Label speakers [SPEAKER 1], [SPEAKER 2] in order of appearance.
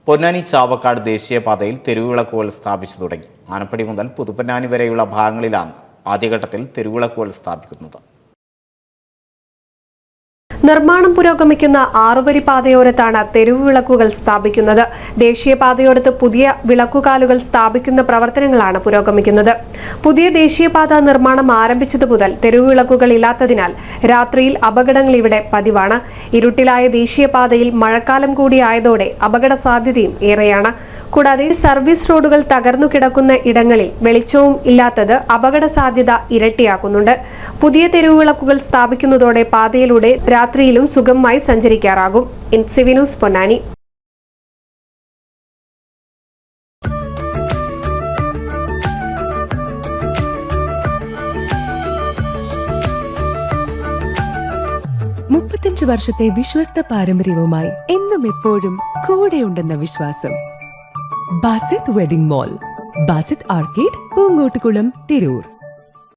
[SPEAKER 1] പൊന്നാനി ചാവക്കാട് ദേശീയപാതയിൽ തെരുവുവിളക്കുകൾ സ്ഥാപിച്ചു തുടങ്ങി. ആനപ്പടി മുതൽ പുതുപ്പൊന്നാനി വരെയുള്ള ഭാഗങ്ങളിലാണ് ആദ്യഘട്ടത്തിൽ തെരുവുവിളക്കുകൾ സ്ഥാപിക്കുന്നത്.
[SPEAKER 2] നിർമ്മാണം പുരോഗമിക്കുന്ന 6 വരി പാതയോരത്താണ് തെരുവ് വിളക്കുകൾ സ്ഥാപിക്കുന്നത്. ദേശീയപാതയോരത്ത് പുതിയ വിളക്കുകാലുകൾ സ്ഥാപിക്കുന്ന പ്രവർത്തനങ്ങളാണ് പുരോഗമിക്കുന്നത്. പുതിയ ദേശീയപാത നിർമ്മാണം ആരംഭിച്ചതു മുതൽ തെരുവ് വിളക്കുകൾ ഇല്ലാത്തതിനാൽ രാത്രിയിൽ അപകടങ്ങൾ ഇവിടെ പതിവാണ്. ഇരുട്ടിലായ ദേശീയപാതയിൽ മഴക്കാലം കൂടിയായതോടെ അപകട സാധ്യതയും ഏറെയാണ്. കൂടാതെ സർവീസ് റോഡുകൾ തകർന്നു കിടക്കുന്ന ഇടങ്ങളിൽ വെളിച്ചവും ഇല്ലാത്തത് അപകട സാധ്യത ഇരട്ടിയാക്കുന്നുണ്ട്. പുതിയ തെരുവ് വിളക്കുകൾ സ്ഥാപിക്കുന്നതോടെ പാതയിലൂടെ രാത്രിയിലും സുഗമമായി സഞ്ചരിക്കാറാകും. NCV news Ponnani.
[SPEAKER 3] വർഷത്തെ വിശ്വസ്ത പാരമ്പര്യവുമായി എന്നും എപ്പോഴും കൂടെയുണ്ടെന്ന വിശ്വാസം. Basith Wedding Mall, Basith Arcade, Poonkottukulam, Tirur.